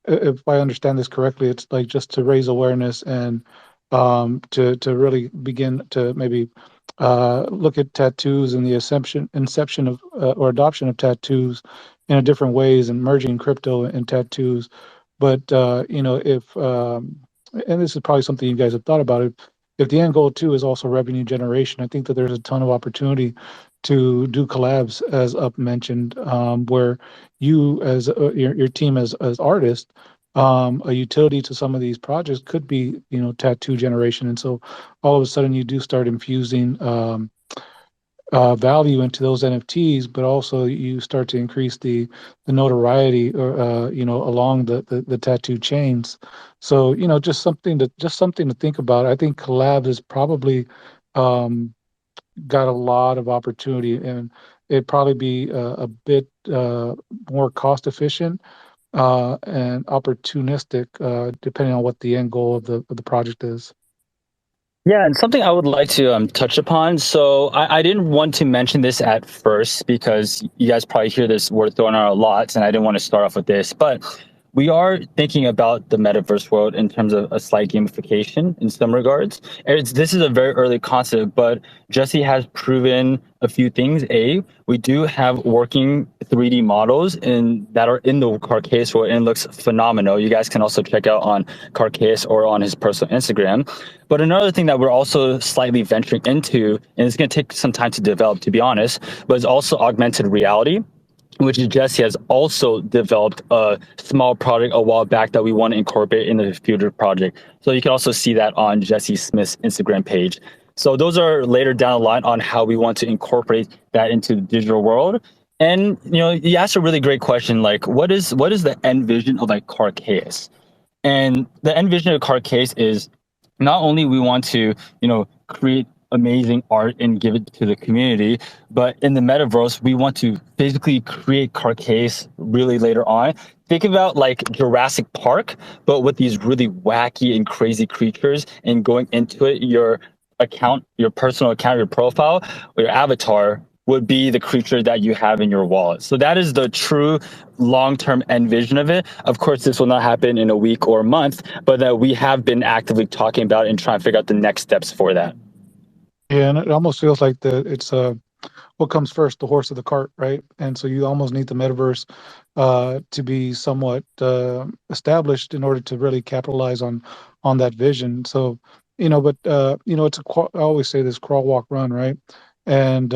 if I understand this correctly, it's like just to raise awareness and to really begin to maybe look at tattoos and the inception of or adoption of tattoos in a different ways and merging crypto and tattoos. But if and this is probably something you guys have thought about, if the end goal too is also revenue generation, I think that there's a ton of opportunity to do collabs, as Up mentioned, where you as your team as artists, a utility to some of these projects could be tattoo generation, and so all of a sudden you do start infusing value into those NFTs, but also you start to increase the notoriety or along the tattoo chains. So just something to think about. I think collabs is probably got a lot of opportunity, and it'd probably be a bit more cost efficient and opportunistic, depending on what the end goal of the project is. Yeah, and something I would like to touch upon. So I didn't want to mention this at first because you guys probably hear this word thrown out a lot, and I didn't want to start off with this. But we are thinking about the metaverse world in terms of a slight gamification in some regards. This is a very early concept, but Jesse has proven a few things. We do have working 3D models that are in the Carcase world, and it looks phenomenal. You guys can also check out on Carcase or on his personal Instagram. But another thing that we're also slightly venturing into, and it's going to take some time to develop, to be honest, but it's also augmented reality, which Jesse has also developed a small project a while back that we want to incorporate in the future project. So you can also see that on Jesse Smith's Instagram page. So those are later down the line on how we want to incorporate that into the digital world. And you asked a really great question, like what is the end vision of like Carcass? And the end vision of Carcass is not only we want to, create amazing art and give it to the community, but in the metaverse, we want to physically create Carcass really later on. Think about like Jurassic Park, but with these really wacky and crazy creatures, and going into it, your account, your personal account, your profile, or your avatar would be the creature that you have in your wallet. So that is the true long-term end vision of it. Of course, this will not happen in a week or a month, but that we have been actively talking about and trying to figure out the next steps for that. Yeah, and it almost feels like it's what comes first, the horse or the cart, right? And so you almost need the metaverse to be somewhat established in order to really capitalize on that vision. So, but I always say this: crawl, walk, run, right? And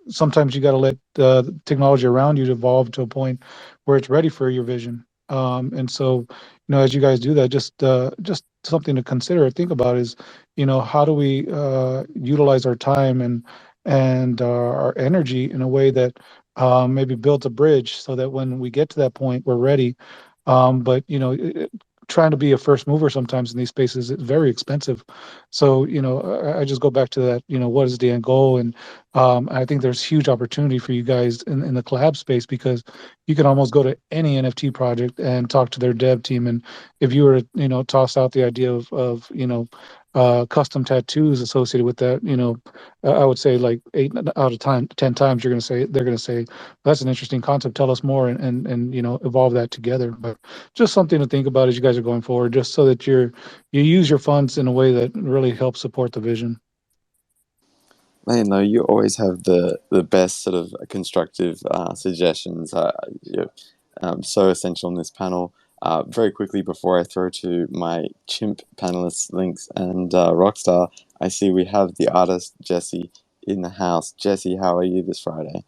sometimes you got to let the technology around you evolve to a point where it's ready for your vision. And so, as you guys do that, just something to consider or think about is, how do we utilize our time and our energy in a way that maybe builds a bridge so that when we get to that point, we're ready. But trying to be a first mover sometimes in these spaces is very expensive. So I just go back to that. What is the end goal? And I think there's huge opportunity for you guys in the collab space, because you can almost go to any NFT project and talk to their dev team. And if you were to toss out the idea of custom tattoos associated with that, I would say like 10 times they're gonna say that's an interesting concept. Tell us more, and evolve that together. But just something to think about as you guys are going forward, just so that you use your funds in a way that really helps support the vision. Though you always have the best sort of constructive suggestions. You're so essential in this panel. Very quickly before I throw to my chimp panelists, Lynx and Rockstar, I see we have the artist Jesse in the house. Jesse, how are you this Friday?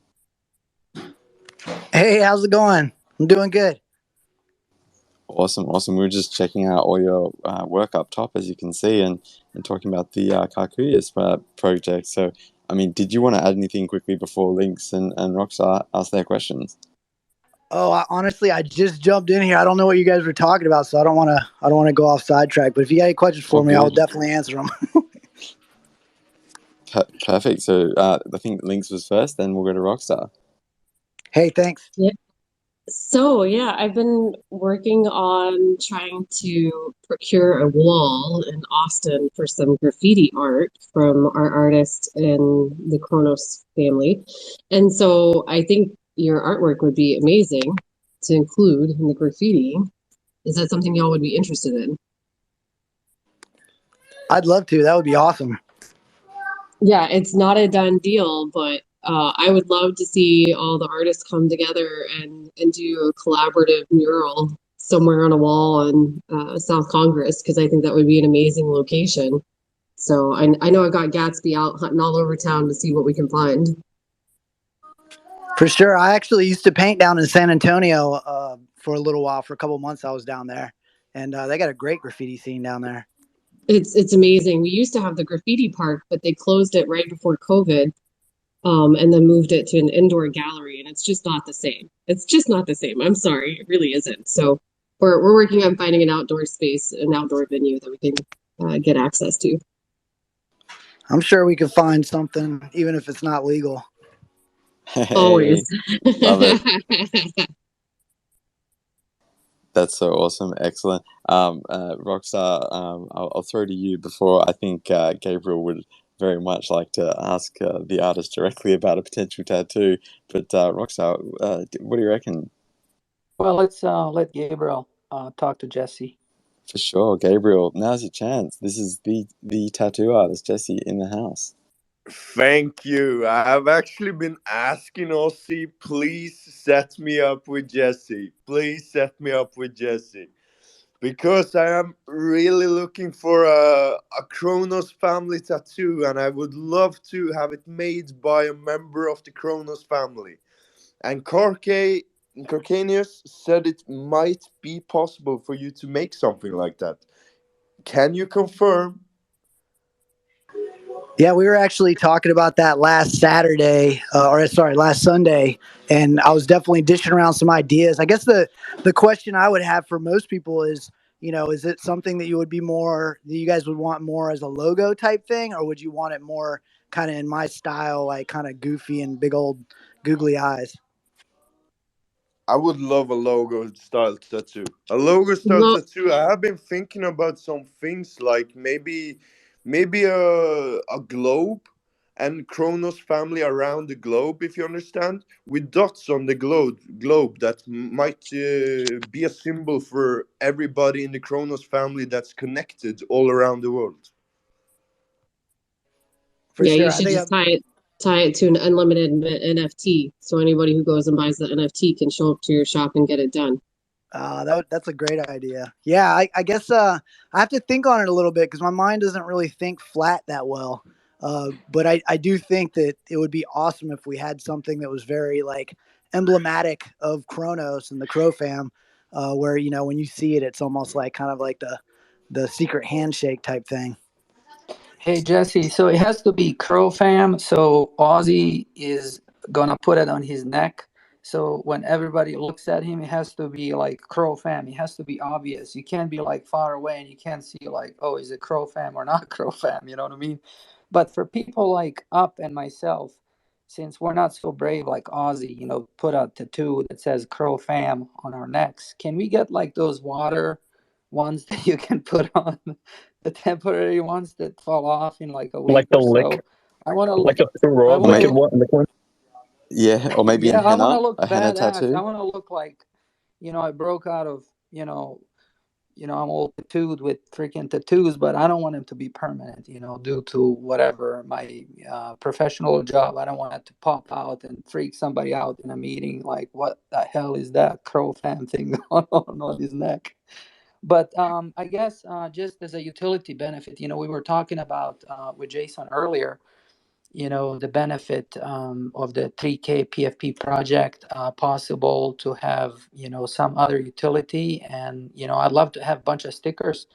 Hey, how's it going? I'm doing good. Awesome. We were just checking out all your work up top, as you can see, and talking about the Carcuyas project. So, I mean, did you want to add anything quickly before Lynx and Rockstar ask their questions? Oh, honestly, I just jumped in here. I don't know what you guys were talking about, so I don't want to go off sidetrack. But if you got any questions for me, I'll definitely answer them. Perfect. So I think Lynx was first, then we'll go to Rockstar. Hey, thanks. Yeah. So, yeah, I've been working on trying to procure a wall in Austin for some graffiti art from our artist in the Kronos family. And so I think your artwork would be amazing to include in the graffiti. Is that something y'all would be interested in? I'd love to. That would be awesome. Yeah, it's not a done deal, but I would love to see all the artists come together and do a collaborative mural somewhere on a wall in South Congress, because I think that would be an amazing location. So I know I got Gatsby out hunting all over town to see what we can find. For sure. I actually used to paint down in San Antonio for a little while. For a couple months, I was down there, and they got a great graffiti scene down there. It's amazing. We used to have the graffiti park, but they closed it right before COVID. And then moved it to an indoor gallery, and it's just not the same. It's just not the same. I'm sorry, it really isn't. So we're working on finding an outdoor space, an outdoor venue that we can get access to. I'm sure we can find something, even if it's not legal. Hey, Always. Love it. That's so awesome. Excellent. Rockstar, I'll throw to you before. I think Gabriel would very much like to ask the artist directly about a potential tattoo. But Rockstar, what do you reckon? Well, let's let Gabriel talk to Jesse. For sure. Gabriel, now's your chance. This is the tattoo artist, Jesse, in the house. Thank you. I've actually been asking Ossie, please set me up with Jesse. Please set me up with Jesse. Because I am really looking for a Kronos family tattoo, and I would love to have it made by a member of the Kronos family. And Carcanius said it might be possible for you to make something like that. Can you confirm? Yeah, we were actually talking about that last Saturday, last Sunday, and I was definitely dishing around some ideas. I guess the question I would have for most people is, is it something that you guys would want more as a logo type thing, or would you want it more kind of in my style, like kind of goofy and big old googly eyes? I would love a logo style tattoo. A logo style Well, tattoo. I have been thinking about some things like maybe a globe and Kronos family around the globe, if you understand, with dots on the globe that might be a symbol for everybody in the Kronos family that's connected all around the world. For yeah, you sure. I should think just tie it to an unlimited NFT, so anybody who goes and buys the NFT can show up to your shop and get it done. that's a great idea. Yeah, I guess I have to think on it a little bit because my mind doesn't really think flat that well. But I do think that it would be awesome if we had something that was very like emblematic of Kronos and the Crow fam, where when you see it, it's almost like kind of like the secret handshake type thing. Hey Jesse, so it has to be Crow Fam. So Ozzy is gonna put it on his neck. So when everybody looks at him, it has to be like Crow Fam. It has to be obvious. You can't be like far away and you can't see like, oh, is it Crow Fam or not Crow Fam? You know what I mean? But for people like Up and myself, since we're not so brave like Ozzy, put a tattoo that says Crow Fam on our necks, can we get like those water ones that you can put on? The temporary ones that fall off in like a Like week the or lick, so. I want like to, the raw I Or want to maybe, liquid look, one, liquid. yeah, or maybe in yeah, I want to henna, look a henna badass. I tattoo. want to look like, I broke out of, I'm all tattooed with freaking tattoos, but I don't want them to be permanent, due to whatever my professional job. I don't want it to pop out and freak somebody out in a meeting. Like, what the hell is that Crow Fan thing on his neck? But I guess just as a utility benefit, we were talking about with Jason earlier, the benefit of the 3K PFP project, possible to have, some other utility. And, I'd love to have a bunch of stickers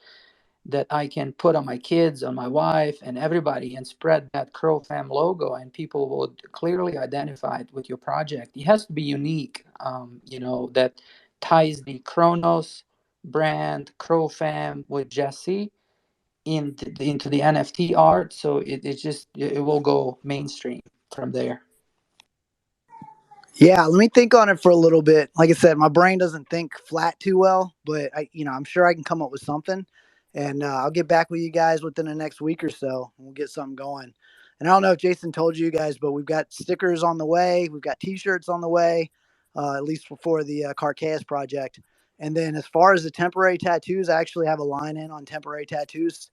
that I can put on my kids, on my wife, and everybody, and spread that Crow Fam logo, and people would clearly identify it with your project. It has to be unique, that ties the Kronos brand Crow Fam with Jesse into the NFT art. So it will go mainstream from there. Yeah, let me think on it for a little bit. Like I said, my brain doesn't think flat too well, but I'm sure I can come up with something, and I'll get back with you guys within the next week or so, and we'll get something going. And I don't know if Jason told you guys, but we've got stickers on the way, we've got T-shirts on the way, at least for the Carcass project. And then as far as the temporary tattoos, I actually have a line in on temporary tattoos.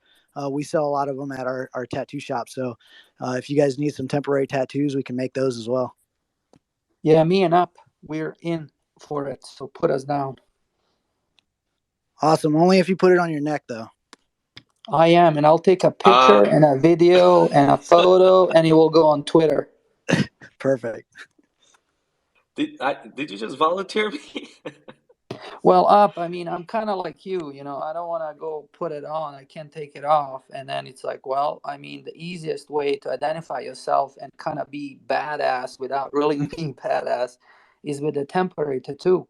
We sell a lot of them at our tattoo shop, so if you guys need some temporary tattoos, we can make those as well. Yeah, me and Up, we're in for it. So put us down. Awesome. Only if you put it on your neck, though. I am, and I'll take a picture and a video and a photo, and it will go on Twitter. Perfect. Did you just volunteer me? Well, Up, I mean, I'm kind of like you, I don't want to go put it on. I can't take it off. And then it's like, well, I mean, the easiest way to identify yourself and kind of be badass without really being badass is with a temporary tattoo.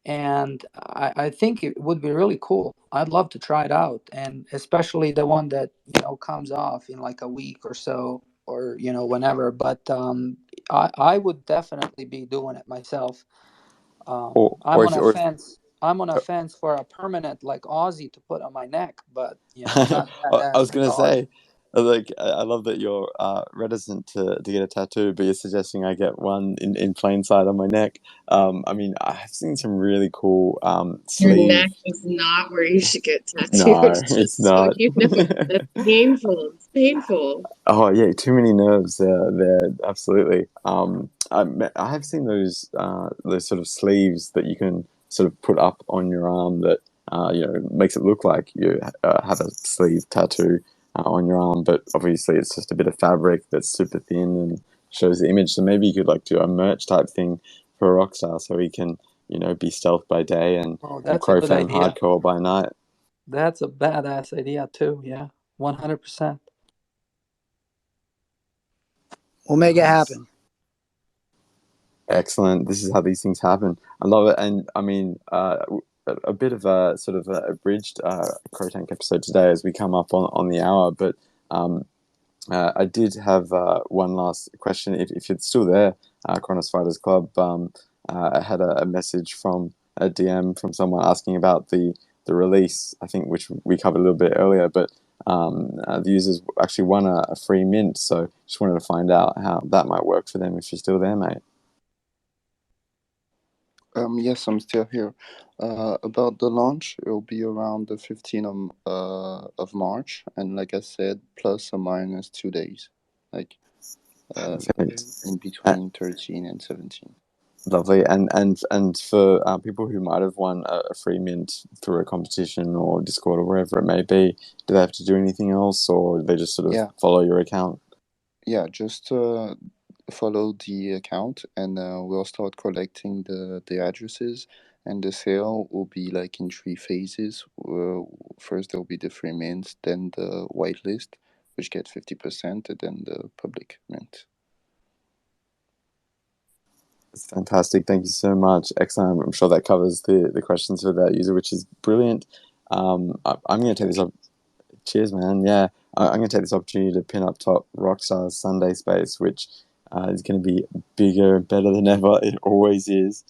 And I think it would be really cool. I'd love to try it out. And especially the one that, comes off in like a week or so, or, whenever. But I would definitely be doing it myself. I'm Or on if a or if, fence. I'm on a fence for a permanent like Aussie to put on my neck, but not I badass was like gonna Aussie. say, like, I love that you're reticent to get a tattoo, but you're suggesting I get one in plain sight on my neck. I mean, I've seen some really cool Your sleeve. neck is not where you should get tattooed, No, it's just so not. you know. That's painful. It's painful. Oh yeah, too many nerves there. Absolutely. I have seen those sort of sleeves that you can sort of put up on your arm that makes it look like you have a sleeve tattoo on your arm, but obviously it's just a bit of fabric that's super thin and shows the image. So maybe you could like do a merch type thing for a rock star, so he can be stealth by day and Oh, that's a Crow good Fam idea. hardcore by night. That's a badass idea too. Yeah, 100%. We'll make it Nice. happen. Excellent. This is how these things happen. I love it. And I mean, a bit of a sort of a abridged CRO-Tank episode today as we come up on the hour. But I did have one last question. If you're still there, Kronos Fighters Club, I had a message from a DM from someone asking about the release, I think, which we covered a little bit earlier. But the users actually won a free mint. So just wanted to find out how that might work for them if you're still there, mate. Yes, I'm still here. About the launch, it'll be around the 15th of March, and like I said, plus or minus 2 days, like Perfect. in between 13 and 17. Lovely. And for people who might have won a free mint through a competition or Discord or wherever it may be, do they have to do anything else, or they just sort of follow your account? Yeah, just follow the account, and we'll start collecting the addresses. And the sale will be like in 3 phases. First, there will be the free mints, then the whitelist, which get 50%, and then the public mint. It's fantastic. Thank you so much. Excellent. I'm sure that covers the questions for that user, which is brilliant. I'm going to take this up. Cheers, man. Yeah, I'm going to take this opportunity to pin up top Rockstar's Sunday Space, which is going to be bigger and better than ever. It always is.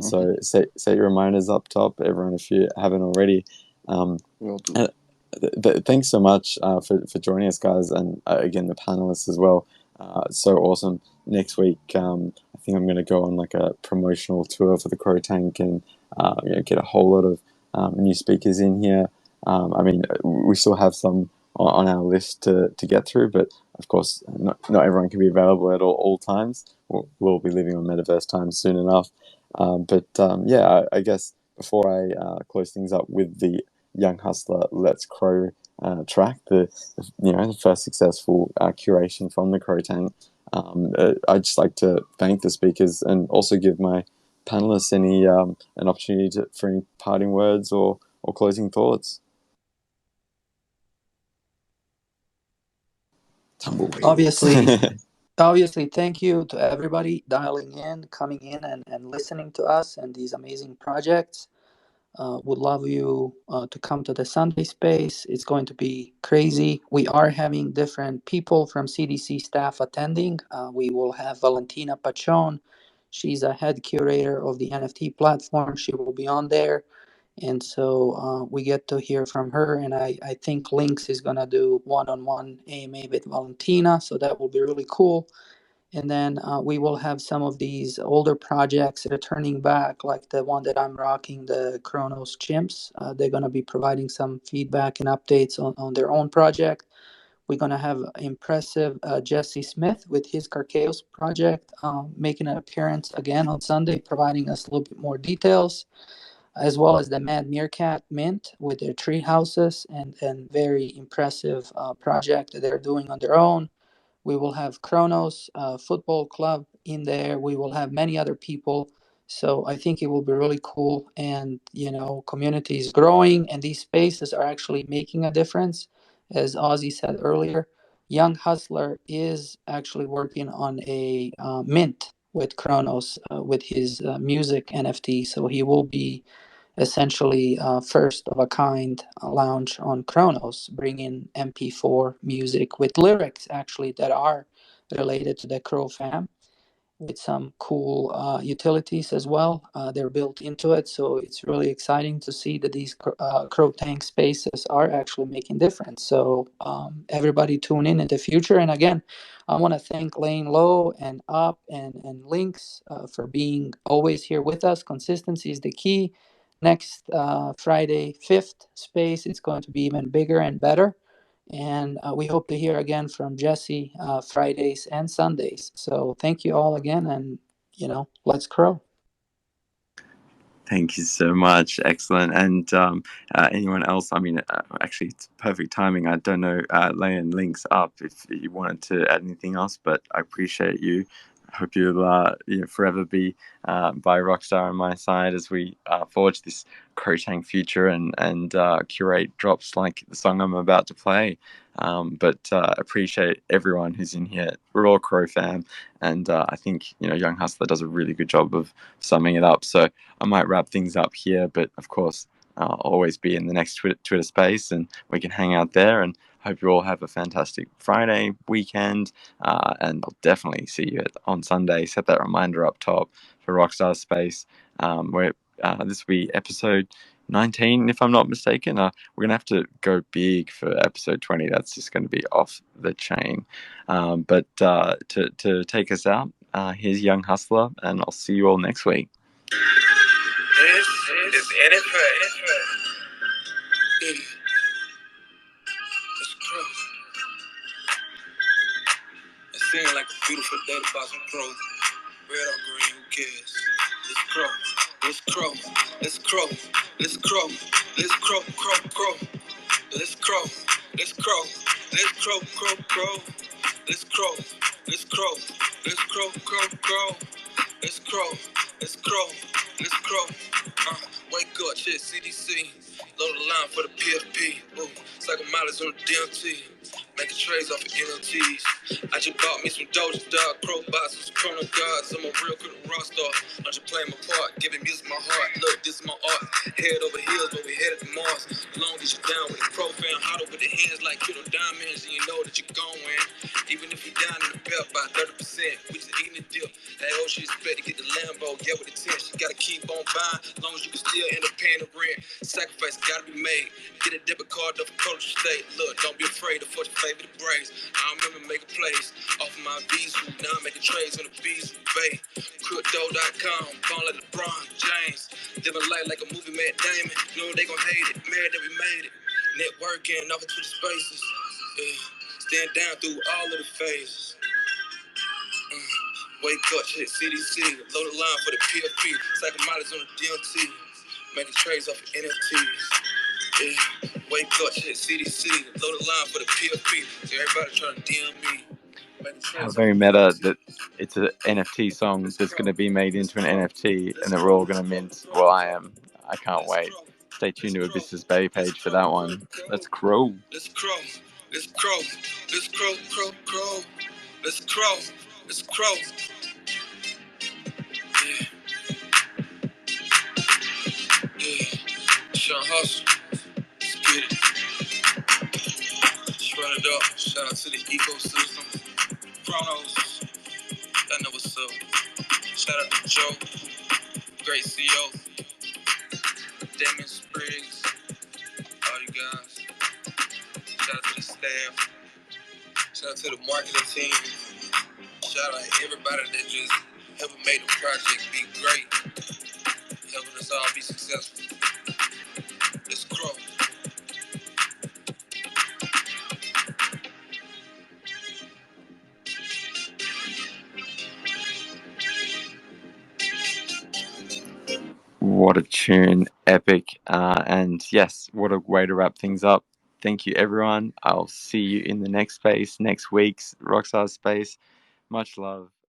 So set your reminders up top, everyone, if you haven't already. Will do. Thanks so much for joining us, guys, and again the panelists as well. So awesome. Next week, I think I'm going to go on like a promotional tour for the CRO-Tank and get a whole lot of new speakers in here. I mean, we still have some on our list to get through, but of course, not everyone can be available at all times. We'll be living on Metaverse time soon enough. Yeah, I guess before I close things up with the Young Hustler Let's Crow track, the first successful curation from the CRO-Tank, I'd just like to thank the speakers and also give my panelists any an opportunity for any parting words or closing thoughts. Tumbleweed. Obviously, thank you to everybody dialing in, coming in, and listening to us and these amazing projects. Would love you to come to the Sunday Space. It's going to be crazy. We are having different people from CDC staff attending. We will have Valentina Pachon. She's a head curator of the NFT platform. She will be on there. And so we get to hear from her. And I think Lynx is going to do one-on-one AMA with Valentina. So that will be really cool. And then we will have some of these older projects returning back, like the one that I'm rocking, the Kronos Chimps. They're going to be providing some feedback and updates on their own project. We're going to have impressive Jesse Smith with his Carchaos project making an appearance again on Sunday, providing us a little bit more details, as well as the Mad Meerkat Mint with their tree houses and very impressive project that they're doing on their own. We will have Kronos Football Club in there. We will have many other people. So I think it will be really cool. And, community is growing and these spaces are actually making a difference. As Ozzy said earlier, Young Hustler is actually working on a mint with Kronos with his music NFT. So he will be essentially first of a kind launch on Kronos, bringing MP4 music with lyrics actually that are related to the Crow fam, with some cool utilities as well. They're built into it, so it's really exciting to see that these CRO-Tank spaces are actually making difference. So everybody tune in the future. And again, I want to thank Lane Low and Up and Links for being always here with us. Consistency is the key. Next Friday, 5th space, it's going to be even bigger and better. And we hope to hear again from Jesse Fridays and Sundays. So thank you all again, and let's crow. Thank you so much. Excellent. And anyone else? I mean, actually, it's perfect timing. I don't know, laying links up if you wanted to add anything else, but I appreciate you hope you'll forever be by Rockstar on my side as we forge this CRO-Tank future and curate drops like the song I'm about to play. But appreciate everyone who's in here. We're all Crow fam, and I think Young Hustler does a really good job of summing it up. So I might wrap things up here, but of course I'll always be in the next Twitter space, and we can hang out there. And hope you all have a fantastic Friday weekend, and I'll definitely see you on Sunday. Set that reminder up top for Rockstar Space, where this will be episode 19, if I'm not mistaken. We're going to have to go big for episode 20. That's just going to be off the chain. But to take us out, here's Young Hustler, and I'll see you all next week. This is NFL. Let's crow. It seems like a beautiful day to buy some crow. Red or green, who cares? Let's crow. Let's crow. Let's crow. Let's crow. Let's crow. Crow. Crow. Let's crow. Let's crow. Let's crow. Crow. Crow. Let's crow. Let's crow. Let's crow. Crow. Crow. Let's crow. Let's crow. Let's crow. Wake up, shit, CDC. Load the line for the PFP. Ooh, cycle mileage on the DMT. Making trades off of NLTs. I just bought me some Doja Dog, Pro Bots, some Chrono Gods. I'm a real good rock star. I'm just playing my part, giving music my heart. Look, this is my art. Head over heels, but we headed to Mars. As long as you're down with the profile, hotter with the hands like Kiddo Diamonds, and you know that you're going to win. Even if you're down in the belt by 30%, we just eating the dip. Hey, oh, she expect to get the Lambo, yeah, with the tension. Gotta keep on buying, as long as you can still end up paying the rent. Sacrifice gotta be made. Get a debit card up for culture state. Look, don't be afraid to put your favorite brace. I remember making plays off of my Visa. Now I'm making trades on the Visa, babe. Crypto.com, ball like LeBron James. Living life like a movie, Matt Damon. Knowing they gon' hate it, mad that we made it. Networking off of Twitter spaces. Stand down through all of the phases. Wake up, shit, CDC. Load the line for the PFP. Cycle mileage on the DMT. Making trades off of NFTs. Yeah. Wake up, shit, CDC. Load the line for the PFP. So everybody trying to DM me. How very meta that it's an NFT song that's going to be made into an NFT, and that we're all going to mint. Well, I am. I can't wait. Stay tuned to Abyssus Bay page for that one. Let's crow. Let's crow. Let's crow. Let's crow. Crow. Crow. Let's crow. Let's crow. Yeah. Yeah. Sean Hustle. Let's get it. Let's run it up. Shout out to the ecosystem. Chronos. I know what's up. Shout out to Joe. Great CEO. Damon Spriggs. All you guys. Shout out to the staff. Shout out to the marketing team. Shout out to everybody that just helping make the project be great. Helping us all be successful. Let's crow. What a tune. Epic. And yes, what a way to wrap things up. Thank you, everyone. I'll see you in the next space, next week's Rockstar Space. Much love.